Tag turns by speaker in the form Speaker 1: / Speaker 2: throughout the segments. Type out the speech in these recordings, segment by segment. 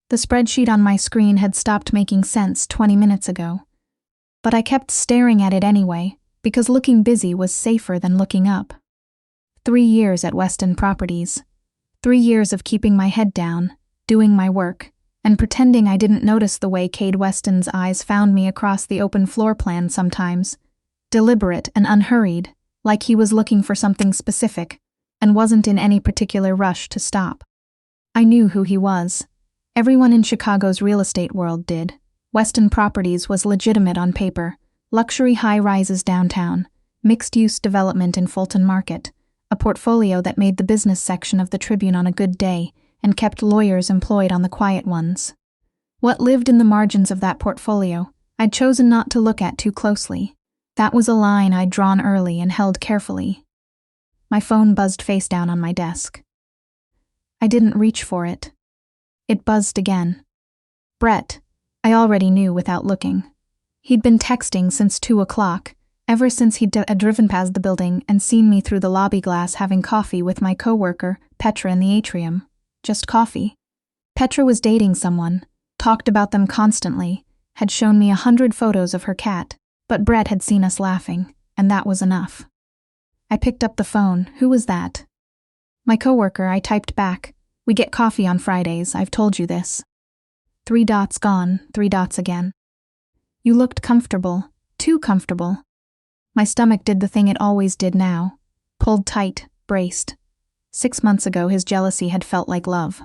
Speaker 1: The spreadsheet on my screen had stopped making sense 20 minutes ago. But I kept staring at it anyway, because looking busy was safer than looking up. 3 years at Weston Properties. 3 years of keeping my head down, doing my work, and pretending I didn't notice the way Cade Weston's eyes found me across the open floor plan sometimes. Deliberate and unhurried, like he was looking for something specific, and wasn't in any particular rush to stop. I knew who he was. Everyone in Chicago's real estate world did. Weston Properties was legitimate on paper. Luxury high-rises downtown, mixed-use development in Fulton Market, a portfolio that made the business section of the Tribune on a good day and kept lawyers employed on the quiet ones. What lived in the margins of that portfolio, I'd chosen not to look at too closely. That was a line I'd drawn early and held carefully. My phone buzzed face down on my desk. I didn't reach for it. It buzzed again. Brett, I already knew without looking. He'd been texting since 2 o'clock, ever since he'd driven past the building and seen me through the lobby glass having coffee with my coworker, Petra, in the atrium. Just coffee. Petra was dating someone, talked about them constantly, had shown me 100 photos of her cat, but Brett had seen us laughing, and that was enough. I picked up the phone. Who was that? My coworker, I typed back. We get coffee on Fridays, I've told you this. 3 dots gone, 3 dots again. You looked comfortable, too comfortable. My stomach did the thing it always did now. Pulled tight, braced. 6 months ago his jealousy had felt like love.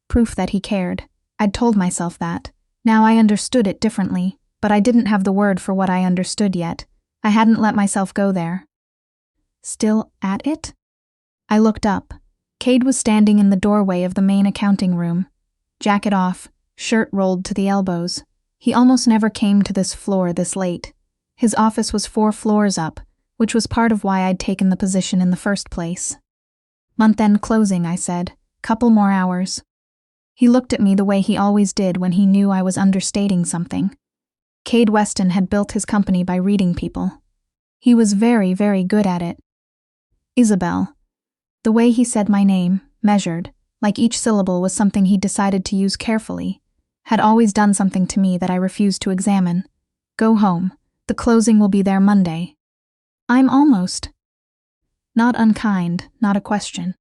Speaker 1: Proof that he cared. I'd told myself that. Now I understood it differently, but I didn't have the word for what I understood yet. I hadn't let myself go there. Still at it? I looked up. Cade was standing in the doorway of the main accounting room. Jacket off, shirt rolled to the elbows. He almost never came to this floor this late. His office was 4 floors up, which was part of why I'd taken the position in the first place. Month-end closing, I said. Couple more hours. He looked at me the way he always did when he knew I was understating something. Cade Weston had built his company by reading people. He was very, very good at it. Isabel. The way he said my name, measured, like each syllable was something he'd decided to use carefully, had always done something to me that I refused to examine. Go home. The closing will be there Monday. I'm almost. Not unkind, not a question.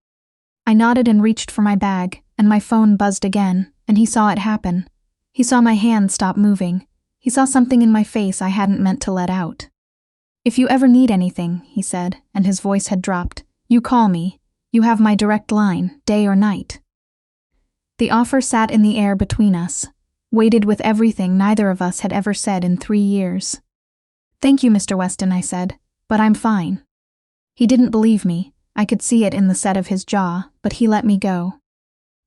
Speaker 1: I nodded and reached for my bag, and my phone buzzed again, and he saw it happen. He saw my hand stop moving. He saw something in my face I hadn't meant to let out. If you ever need anything, he said, and his voice had dropped, you call me. You have my direct line, day or night. The offer sat in the air between us, weighted with everything neither of us had ever said in 3 years. Thank you, Mr. Weston, I said, but I'm fine. He didn't believe me. I could see it in the set of his jaw, but he let me go.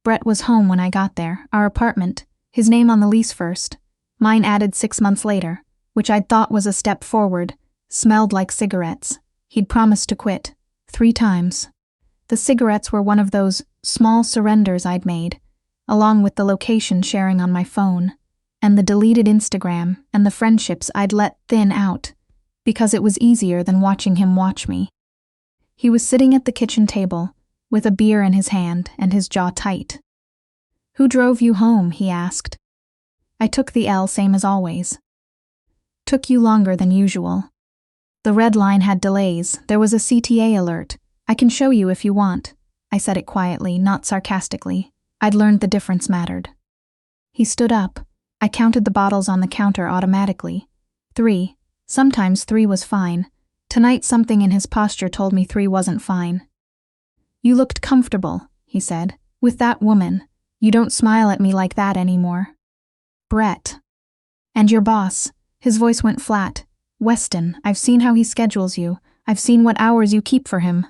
Speaker 1: Brett was home when I got there, our apartment, his name on the lease first, mine added 6 months later, which I'd thought was a step forward, smelled like cigarettes. He'd promised to quit, 3 times. The cigarettes were one of those small surrenders I'd made, along with the location sharing on my phone, and the deleted Instagram and the friendships I'd let thin out, because it was easier than watching him watch me. He was sitting at the kitchen table, with a beer in his hand and his jaw tight. Who drove you home? He asked. I took the L same as always. Took you longer than usual. The red line had delays. There was a CTA alert. I can show you if you want. I said it quietly, not sarcastically. I'd learned the difference mattered. He stood up. I counted the bottles on the counter automatically. 3. Sometimes 3 was fine. Tonight something in his posture told me 3 wasn't fine. You looked comfortable, he said, with that woman. You don't smile at me like that anymore. Brett. And your boss. His voice went flat. Weston, I've seen how he schedules you. I've seen what hours you keep for him.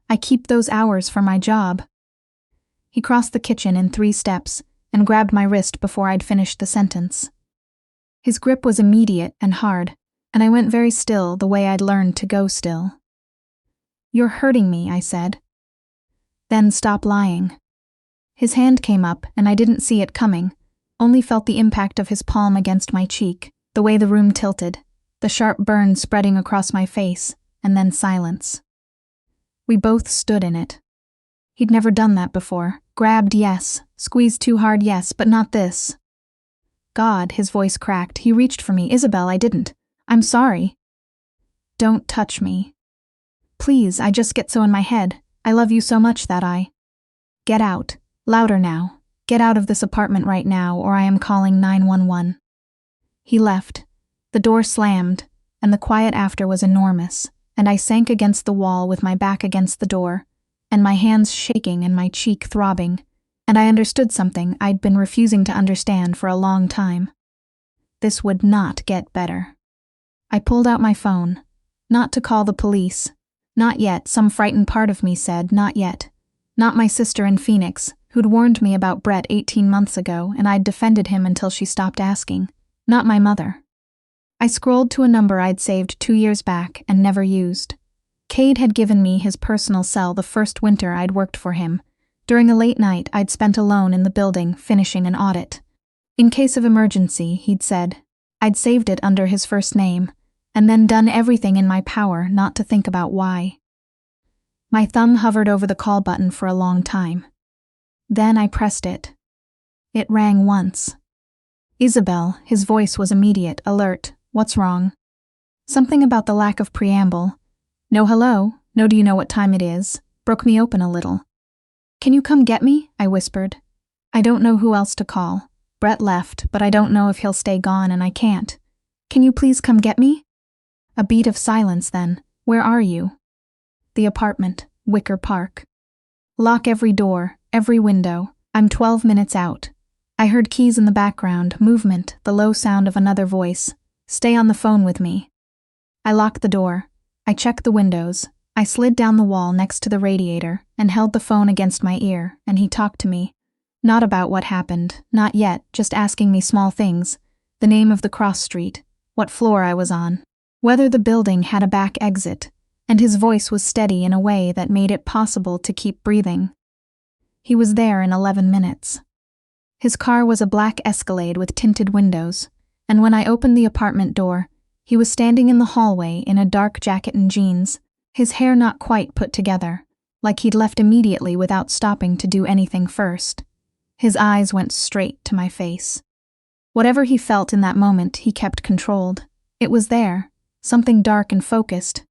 Speaker 1: I keep those hours for my job. He crossed the kitchen in 3 steps and grabbed my wrist before I'd finished the sentence. His grip was immediate and hard, and I went very still the way I'd learned to go still. You're hurting me, I said. Then stop lying. His hand came up and I didn't see it coming, only felt the impact of his palm against my cheek, the way the room tilted, the sharp burn spreading across my face, and then silence. We both stood in it. He'd never done that before. Grabbed, yes, Squeezed too hard, yes, but not this. God, his voice cracked. He reached for me. Isabel, I didn't. I'm sorry. Don't touch me. Please, I just get so in my head. I love you so much that I. Get out. Louder now. Get out of this apartment right now, or I am calling 911. He left. The door slammed, and the quiet after was enormous, and I sank against the wall with my back against the door, and my hands shaking and my cheek throbbing, and I understood something I'd been refusing to understand for a long time. This would not get better. I pulled out my phone. Not to call the police. Not yet, some frightened part of me said, not yet. Not my sister in Phoenix, who'd warned me about Brett 18 months ago, and I'd defended him until she stopped asking. Not my mother. I scrolled to a number I'd saved 2 years back and never used. Cade had given me his personal cell the first winter I'd worked for him, during a late night I'd spent alone in the building finishing an audit. In case of emergency, he'd said. I'd saved it under his first name, and then done everything in my power not to think about why. My thumb hovered over the call button for a long time. Then I pressed it. It rang once. Isabel, his voice was immediate, alert. What's wrong? Something about the lack of preamble. No hello, no do you know what time it is, broke me open a little. Can you come get me? I whispered. I don't know who else to call. Brett left, but I don't know if he'll stay gone and I can't. Can you please come get me? A beat of silence then. Where are you? The apartment, Wicker Park. Lock every door, every window. I'm 12 minutes out. I heard keys in the background, movement, the low sound of another voice. Stay on the phone with me. I locked the door. I checked the windows. I slid down the wall next to the radiator and held the phone against my ear, and he talked to me. Not about what happened, not yet, just asking me small things. The name of the cross street, what floor I was on, whether the building had a back exit, and his voice was steady in a way that made it possible to keep breathing. He was there in 11 minutes. His car was a black Escalade with tinted windows, and when I opened the apartment door, he was standing in the hallway in a dark jacket and jeans, his hair not quite put together, like he'd left immediately without stopping to do anything first. His eyes went straight to my face. Whatever he felt in that moment, he kept controlled. It was there, something dark and focused,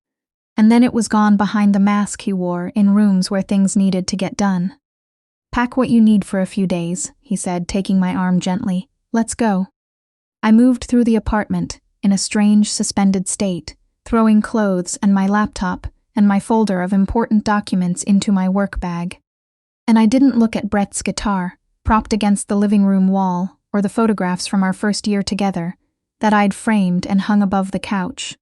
Speaker 1: and then it was gone behind the mask he wore in rooms where things needed to get done. Pack what you need for a few days, he said, taking my arm gently. Let's go. I moved through the apartment, in a strange, suspended state, throwing clothes and my laptop and my folder of important documents into my work bag. And I didn't look at Brett's guitar, propped against the living room wall, or the photographs from our first year together, that I'd framed and hung above the couch.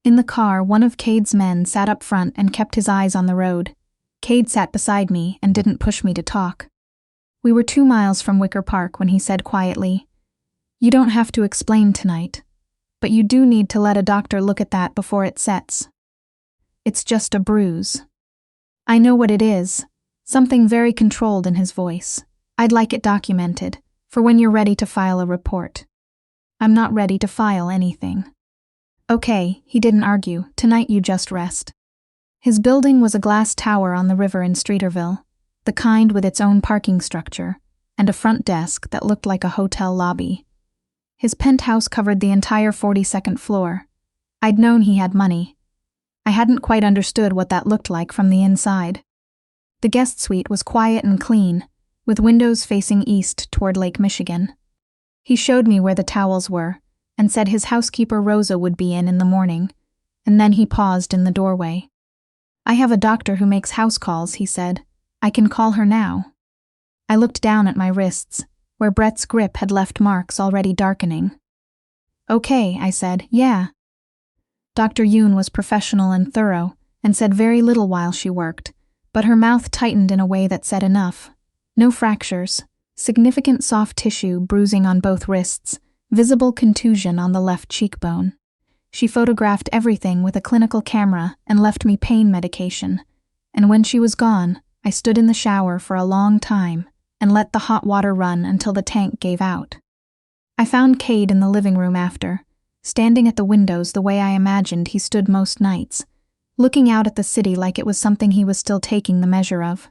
Speaker 1: In the car, one of Cade's men sat up front and kept his eyes on the road. Cade sat beside me and didn't push me to talk. We were 2 miles from Wicker Park when he said quietly, "You don't have to explain tonight, but you do need to let a doctor look at that before it sets. It's just a bruise." I know what it is, something very controlled in his voice. I'd like it documented, for when you're ready to file a report. I'm not ready to file anything. Okay, he didn't argue. Tonight you just rest. His building was a glass tower on the river in Streeterville, the kind with its own parking structure, and a front desk that looked like a hotel lobby. His penthouse covered the entire 42nd floor. I'd known he had money. I hadn't quite understood what that looked like from the inside. The guest suite was quiet and clean, with windows facing east toward Lake Michigan. He showed me where the towels were, and said his housekeeper Rosa would be in the morning, and then he paused in the doorway. "I have a doctor who makes house calls," he said. "I can call her now." I looked down at my wrists, where Brett's grip had left marks already darkening. "Okay," I said, "yeah." Dr. Yoon was professional and thorough, and said very little while she worked, but her mouth tightened in a way that said enough. No fractures, significant soft tissue bruising on both wrists, visible contusion on the left cheekbone. She photographed everything with a clinical camera and left me pain medication, and when she was gone, I stood in the shower for a long time and let the hot water run until the tank gave out. I found Cade in the living room after, standing at the windows the way I imagined he stood most nights, looking out at the city like it was something he was still taking the measure of.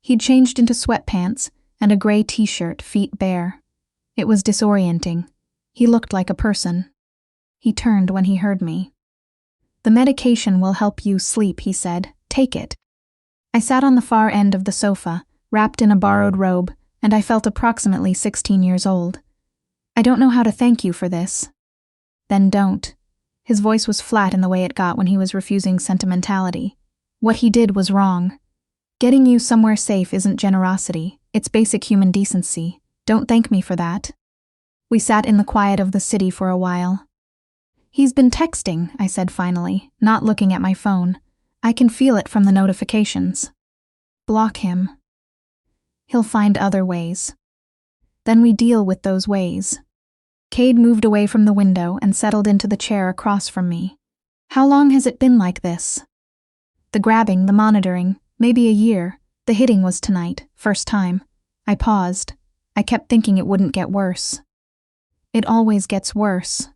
Speaker 1: He'd changed into sweatpants, and a gray t-shirt, feet bare. It was disorienting. He looked like a person. He turned when he heard me. "The medication will help you sleep," he said. "Take it." I sat on the far end of the sofa, wrapped in a borrowed robe, and I felt approximately 16 years old. "I don't know how to thank you for this." "Then don't." His voice was flat in the way it got when he was refusing sentimentality. "What he did was wrong. Getting you somewhere safe isn't generosity, it's basic human decency. Don't thank me for that." We sat in the quiet of the city for a while. "He's been texting," I said finally, not looking at my phone. "I can feel it from the notifications." "Block him." "He'll find other ways." "Then we deal with those ways." Cade moved away from the window and settled into the chair across from me. "How long has it been like this?" "The grabbing, the monitoring, maybe a year. The hitting was tonight, first time." I paused. I kept thinking it wouldn't get worse. "It always gets worse."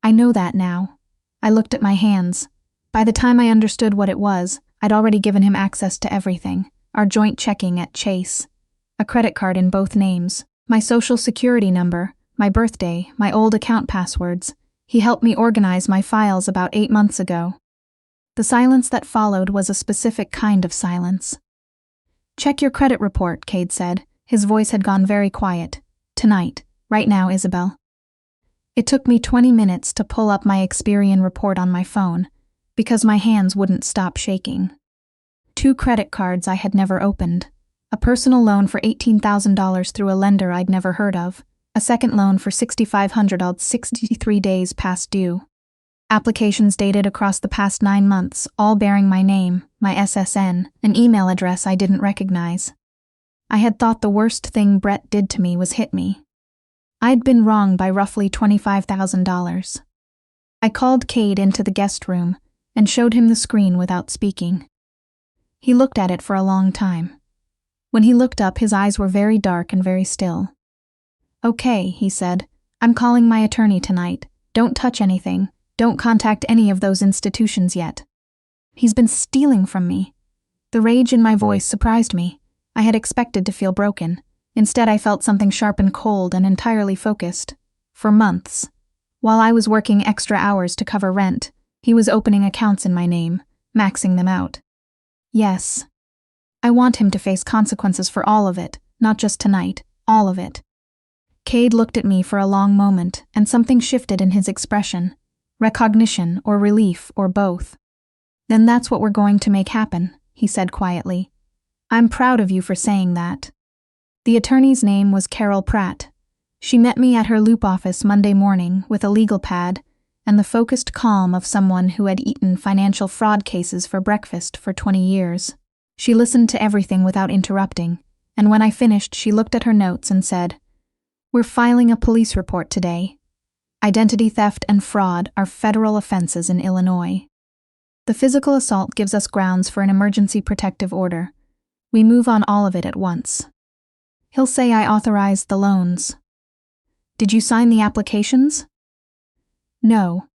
Speaker 1: "I know that now." I looked at my hands. By the time I understood what it was, I'd already given him access to everything. Our joint checking at Chase. A credit card in both names. My social security number. My birthday. My old account passwords. He helped me organize my files about 8 months ago. The silence that followed was a specific kind of silence. "Check your credit report," Cade said. His voice had gone very quiet. "Tonight. Right now, Isabel." It took me 20 minutes to pull up my Experian report on my phone, because my hands wouldn't stop shaking. 2 credit cards I had never opened. A personal loan for $18,000 through a lender I'd never heard of. A second loan for $6,500 63 days past due. Applications dated across the past 9 months, all bearing my name, my SSN, an email address I didn't recognize. I had thought the worst thing Brett did to me was hit me. I'd been wrong by roughly $25,000. I called Cade into the guest room and showed him the screen without speaking. He looked at it for a long time. When he looked up, his eyes were very dark and very still. "Okay," he said. "I'm calling my attorney tonight. Don't touch anything. Don't contact any of those institutions yet. He's been stealing from me." The rage in my voice surprised me. I had expected to feel broken. Instead, I felt something sharp and cold and entirely focused. For months. While I was working extra hours to cover rent, he was opening accounts in my name, maxing them out. Yes. I want him to face consequences for all of it, not just tonight, all of it. Cade looked at me for a long moment, and something shifted in his expression. Recognition or relief or both. "Then that's what we're going to make happen," he said quietly. "I'm proud of you for saying that." The attorney's name was Carol Pratt. She met me at her Loop office Monday morning with a legal pad and the focused calm of someone who had eaten financial fraud cases for breakfast for 20 years. She listened to everything without interrupting, and when I finished, she looked at her notes and said, "We're filing a police report today. Identity theft and fraud are federal offenses in Illinois. The physical assault gives us grounds for an emergency protective order. We move on all of it at once." He'll say I authorized the loans. "Did you sign the applications?" "No."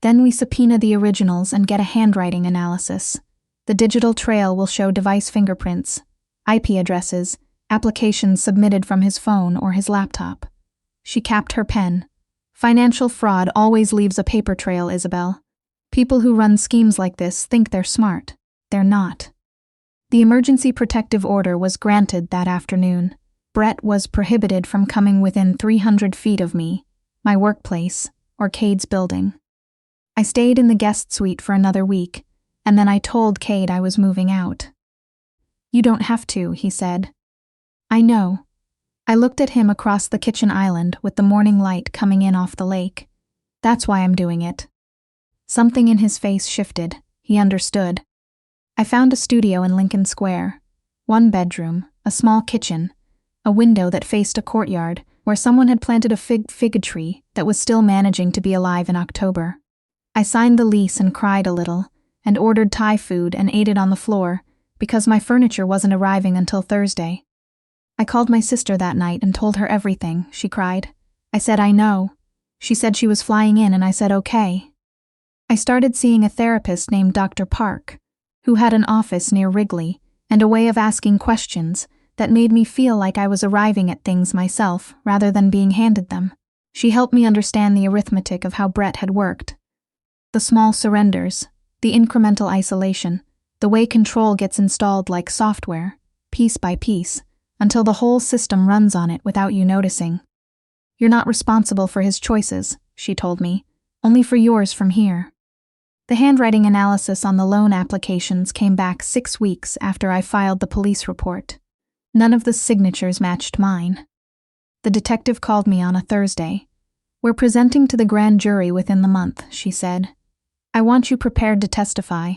Speaker 1: "Then we subpoena the originals and get a handwriting analysis. The digital trail will show device fingerprints, IP addresses, applications submitted from his phone or his laptop." She capped her pen. "Financial fraud always leaves a paper trail, Isabel. People who run schemes like this think they're smart. They're not." The emergency protective order was granted that afternoon. Brett was prohibited from coming within 300 feet of me, my workplace, or Cade's building. I stayed in the guest suite for another week, and then I told Cade I was moving out. "You don't have to," he said. "I know." I looked at him across the kitchen island with the morning light coming in off the lake. "That's why I'm doing it." Something in his face shifted. He understood. I found a studio in Lincoln Square. 1 bedroom, a small kitchen, a window that faced a courtyard where someone had planted a fig tree that was still managing to be alive in October. I signed the lease and cried a little, and ordered Thai food and ate it on the floor because my furniture wasn't arriving until Thursday. I called my sister that night and told her everything, she cried. I said, "I know." She said she was flying in and I said, "Okay." I started seeing a therapist named Dr. Park, who had an office near Wrigley and a way of asking questions that made me feel like I was arriving at things myself rather than being handed them. She helped me understand the arithmetic of how Brett had worked. The small surrenders, the incremental isolation, the way control gets installed like software, piece by piece, until the whole system runs on it without you noticing. You're not responsible for his choices, she told me, only for yours from here. The handwriting analysis on the loan applications came back 6 weeks after I filed the police report. None of the signatures matched mine. The detective called me on a Thursday. We're presenting to the grand jury within the month, she said. I want you prepared to testify.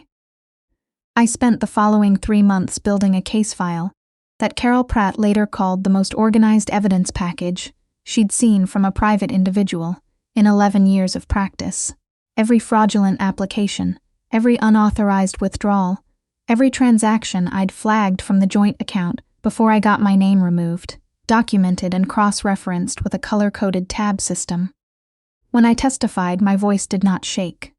Speaker 1: I spent the following 3 months building a case file that Carol Pratt later called the most organized evidence package she'd seen from a private individual in 11 years of practice. Every fraudulent application, every unauthorized withdrawal, every transaction I'd flagged from the joint account before I got my name removed, documented and cross-referenced with a color-coded tab system. When I testified, my voice did not shake.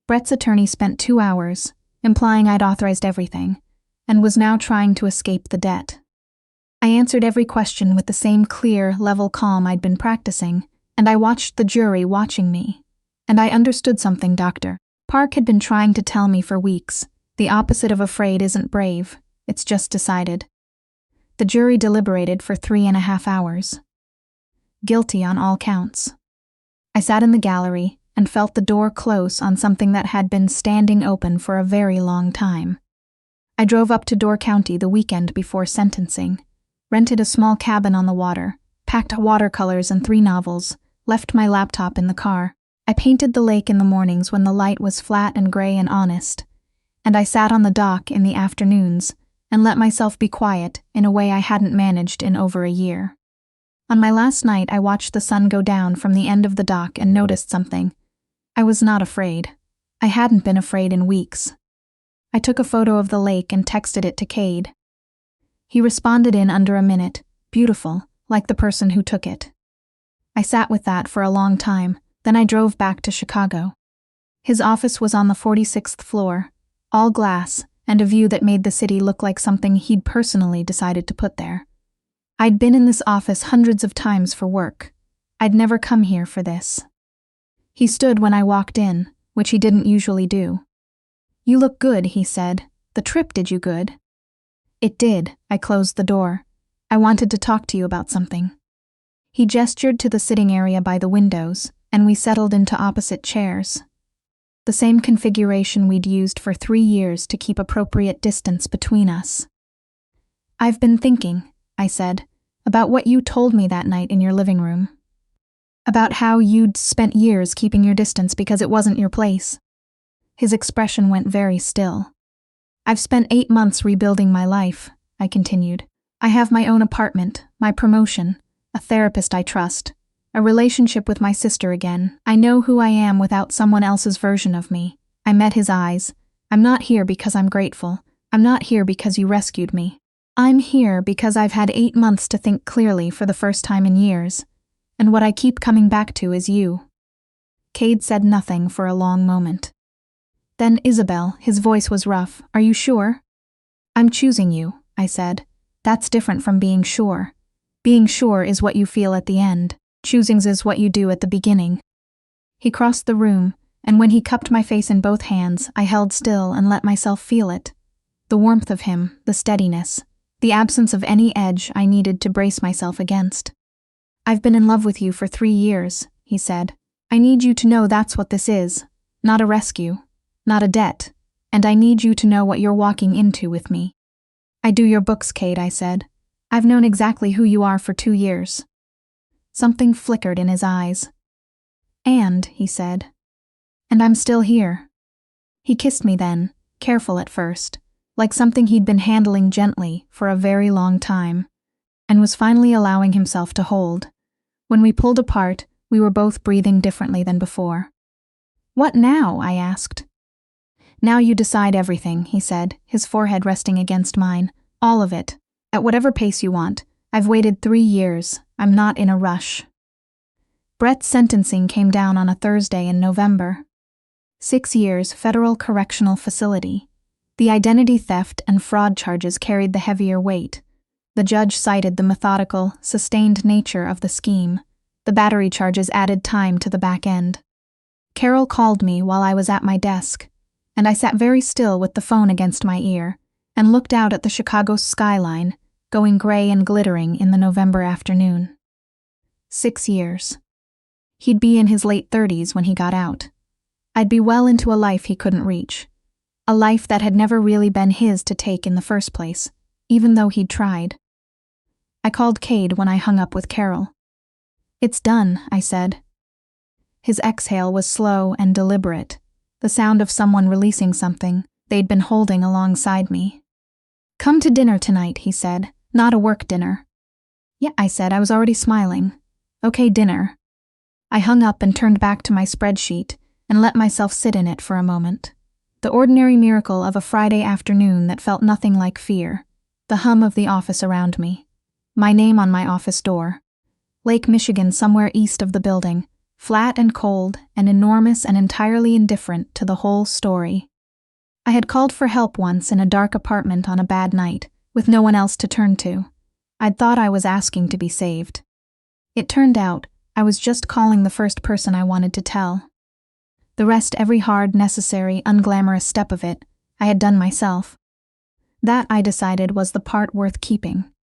Speaker 1: Brett's attorney spent 2 hours, implying I'd authorized everything, and was now trying to escape the debt. I answered every question with the same clear, level calm I'd been practicing, and I watched the jury watching me. And I understood something, Doctor. Park had been trying to tell me for weeks. The opposite of afraid isn't brave, it's just decided. The jury deliberated for 3.5 hours. Guilty on all counts. I sat in the gallery and felt the door close on something that had been standing open for a very long time. I drove up to Door County the weekend before sentencing, rented a small cabin on the water, packed watercolors and 3 novels, left my laptop in the car. I painted the lake in the mornings when the light was flat and gray and honest, and I sat on the dock in the afternoons and let myself be quiet in a way I hadn't managed in over a year. On my last night, I watched the sun go down from the end of the dock and noticed something. I was not afraid. I hadn't been afraid in weeks. I took a photo of the lake and texted it to Cade. He responded in under a minute, beautiful, like the person who took it. I sat with that for a long time. Then I drove back to Chicago. His office was on the 46th floor, all glass, and a view that made the city look like something he'd personally decided to put there. I'd been in this office hundreds of times for work. I'd never come here for this. He stood when I walked in, which he didn't usually do. You look good, he said. The trip did you good? It did. I closed the door. I wanted to talk to you about something. He gestured to the sitting area by the windows, and we settled into opposite chairs. The same configuration we'd used for 3 years to keep appropriate distance between us. I've been thinking, I said, about what you told me that night in your living room. About how you'd spent years keeping your distance because it wasn't your place. His expression went very still. I've spent 8 months rebuilding my life, I continued. I have my own apartment, my promotion, a therapist I trust, a relationship with my sister again. I know who I am without someone else's version of me. I met his eyes. I'm not here because I'm grateful. I'm not here because you rescued me. I'm here because I've had 8 months to think clearly for the first time in years, and what I keep coming back to is you. Cade said nothing for a long moment. Then Isabel, his voice was rough. Are you sure? I'm choosing you, I said. That's different from being sure. Being sure is what you feel at the end. Choosing is what you do at the beginning. He crossed the room, and when he cupped my face in both hands, I held still and let myself feel it. The warmth of him, the steadiness, the absence of any edge I needed to brace myself against. I've been in love with you for 3 years, he said. I need you to know that's what this is. Not a rescue, not a debt, and I need you to know what you're walking into with me. I do your books, Cade, I said. I've known exactly who you are for 2 years. Something flickered in his eyes. And, he said, and I'm still here. He kissed me then, careful at first, like something he'd been handling gently for a very long time, and was finally allowing himself to hold. When we pulled apart, we were both breathing differently than before. What now? I asked. Now you decide everything, he said, his forehead resting against mine. All of it. At whatever pace you want. I've waited 3 years. I'm not in a rush. Brett's sentencing came down on a Thursday in November. 6 years, federal correctional facility. The identity theft and fraud charges carried the heavier weight, The judge cited the methodical, sustained nature of the scheme. The battery charges added time to the back end. Carol called me while I was at my desk, and I sat very still with the phone against my ear and looked out at the Chicago skyline, going gray and glittering in the November afternoon. 6 years. He'd be in his late 30s when he got out. I'd be well into a life he couldn't reach. A life that had never really been his to take in the first place, even though he'd tried. I called Cade when I hung up with Carol. "It's done," I said. His exhale was slow and deliberate, the sound of someone releasing something they'd been holding alongside me. "Come to dinner tonight," he said, "not a work dinner." "Yeah," I said. I was already smiling. "Okay, dinner." I hung up and turned back to my spreadsheet and let myself sit in it for a moment. The ordinary miracle of a Friday afternoon that felt nothing like fear. The hum of the office around me. My name on my office door. Lake Michigan somewhere east of the building, flat and cold and enormous and entirely indifferent to the whole story. I had called for help once in a dark apartment on a bad night, with no one else to turn to. I'd thought I was asking to be saved. It turned out I was just calling the first person I wanted to tell. The rest, every hard, necessary, unglamorous step of it, I had done myself. That, I decided, was the part worth keeping.